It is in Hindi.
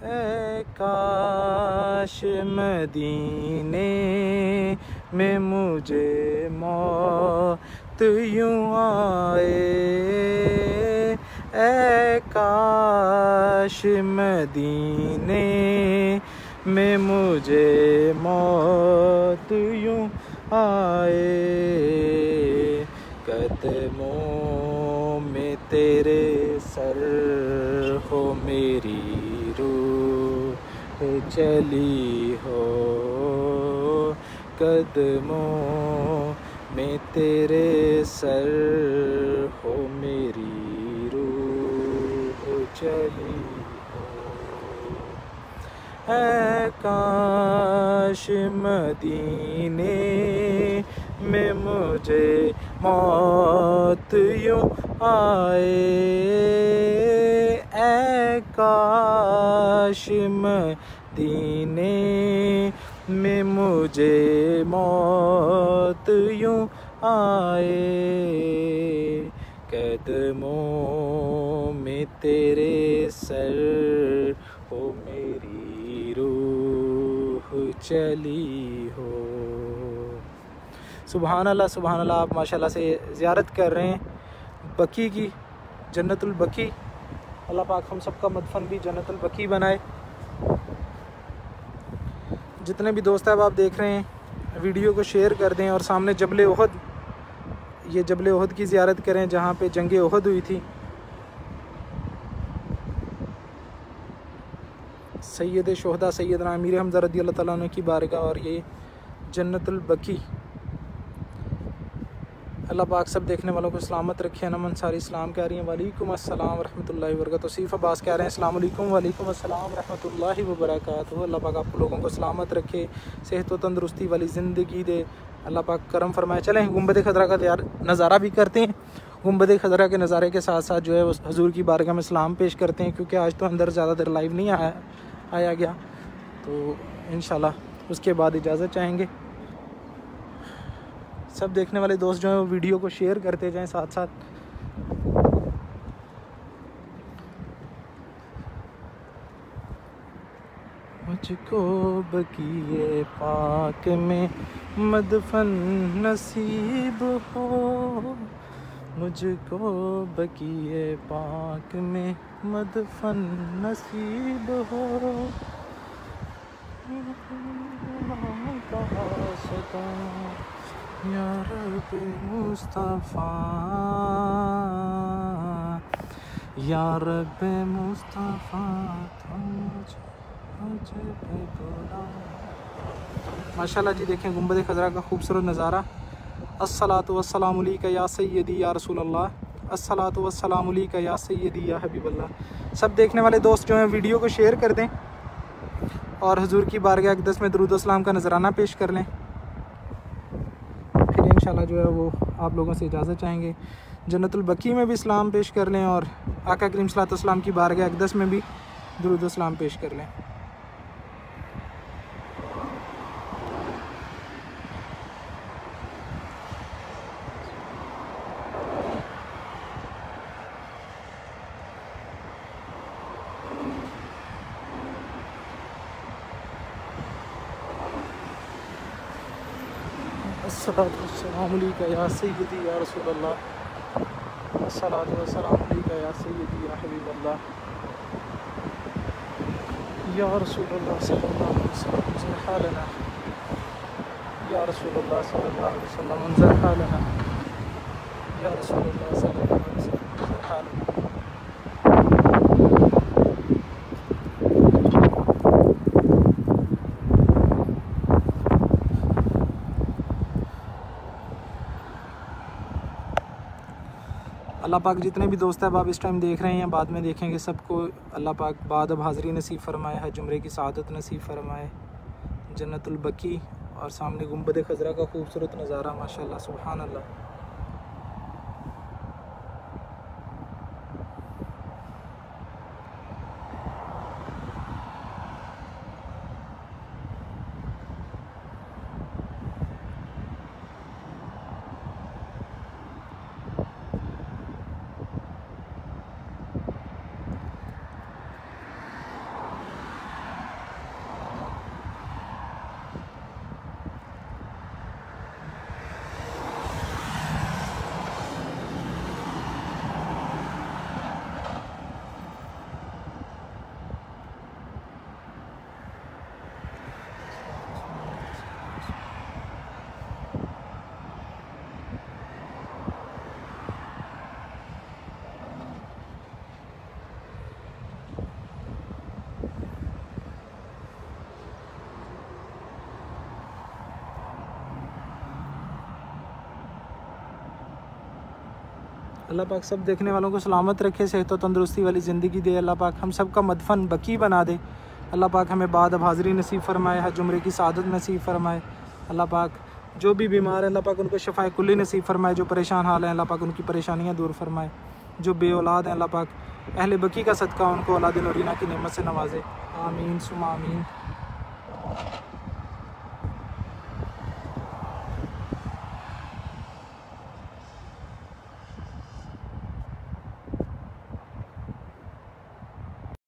ऐ काश मदीने में मुझे मौत यूं आए, ऐ काश मदीने में मुझे मौत यूं आए। कदमों में तेरे सर हो मेरी रूह चली हो, कदमों में तेरे सर हो मेरी रूह चली हो। ऐ काश मदीने में मुझे मौत यूं आए, ऐ काश मदीने में मुझे मौत यूं आए। कदमों में तेरे सर हो मेरी रूह चली हो। सुभान अल्लाह सुभान अल्लाह। आप माशाल्लाह से ज़ियारत कर रहे हैं बकी की, जन्नतुल बकी। अल्लाह पाक हम सबका मदफन भी जन्नतुल बकी बनाए। जितने भी दोस्त हैं आप देख रहे हैं वीडियो को शेयर कर दें और सामने जबल ओहद, ये जबल ओहद की ज़ियारत करें जहाँ पे जंग ओहद हुई थी। सैयद शोहदा सैयदना अमीर हमज़ा रज़ियल्लाहु तआला अन्हु की बारगाह और ये जन्नतुल बकी। अल्लाह पाक सब देखने वालों को सलामत रखे। नमन सारी इस्लाम कह रही हैं वालेकुम अस्सलाम रहमतुल्लाहि व बरकातहू। तौसीफ़ अब्बास कह रहे हैं अस्सलाम वालेकुम। वालेकुम अस्सलाम रहमतुल्लाहि व बरकातहू। अल्लाह पाक आप लोगों को सलामत रखे, सेहत व तंदरुस्ती वाली ज़िंदगी दे, अल्लाह पाक करम फरमाए। चलें गुंबद खज़रा का नज़ारा भी करते हैं। गुंबद खज़रा के नज़ारे के साथ साथ जो है हुज़ूर की बारगाह में सलाम पेश करते हैं, क्योंकि आज तो अंदर ज़्यादा देर लाइव नहीं आया गया, तो इंशाल्लाह उसके बाद इजाज़त चाहेंगे। सब देखने वाले दोस्त जो हैं वो वीडियो को शेयर करते जाएं साथ साथ। मुझको बकीए पाक में मदफन नसीब हो, मुझको बकीए पाक में मदफन नसीब हो। या रब मुस्तफ़ा, या रब मुस्तफ़ा माशाल्लाह जी। देखें गुंबद खज़रा का खूबसूरत नज़ारा। अस्सलातु वस्सलामु अलैका या सय्यदी या रसूल अल्लाह, अस्सलातु वस्सलामु अलैका या सय्यदी या हबीब अल्लाह। सब देखने वाले दोस्त जो हैं वीडियो को शेयर कर दें और हुज़ूर की बारगाह अक़दस में दुरूद व सलाम का नजराना पेश कर लें। फिर इंशाल्लाह जो है वो आप लोगों से इजाज़त चाहेंगे। जन्नतुल बकी में भी सलाम पेश कर लें और आका करीम सल्लल्लाहु अलैहि वसल्लम की बारगाह अक़दस में भी दुरूद व सलाम पेश कर लें। अस्सलातु वस्सलामु अलैका या सय्यदी या रसूल अल्लाह, अस्सलातु वस्सलामु अलैका या सय्यदी या हबीब अल्लाह, या रसूल अल्लाह सल्लल्लाहु अलैहि वसल्लम उन्ज़िर हालना, या रसूल अल्लाह सल्लल्लाहु अलैहि वसल्लम उन्ज़िर हालना, या रसूल अल्लाह सल्लल्लाहु अलैहि वसल्लम उन्ज़िर हालना। अल्लाह पाक जितने भी दोस्त हैं आप इस टाइम देख रहे हैं या बाद में देखेंगे, सबको अल्लाह पाक बाद अब हाज़री नसीब फरमाए, हज उम्रे की सआदत नसीब फरमाए। जन्नतुल बकी और सामने गुंबद खज़रा का खूबसूरत नज़ारा माशाल्लाह सुभान अल्लाह। अल्लाह पाक सब देखने वालों को सलामत रखे, सेहत और तंदुरुस्ती वाली ज़िंदगी दे। अल्लाह पाक हम सब का मदफन बकी बना दे। अल्लाह पाक हमें बाद अब हाज़री नसीब फरमाए, हज उम्रे की सादत नसीब फरमाए। अल्लाह पाक जो भी बीमार है अल्लाह पाक उनको शफ़ाए कुल्ली नसीब फरमाए, जो परेशान हाल हैं अल्लाह पाक उनकी परेशानियाँ दूर फरमाए, जो बे औलाद हैं अल्लाह पाक अहले बकी का सदका उनको औलाद नूरीना की नेमत से नवाजे। आमीन सुमा आमीन।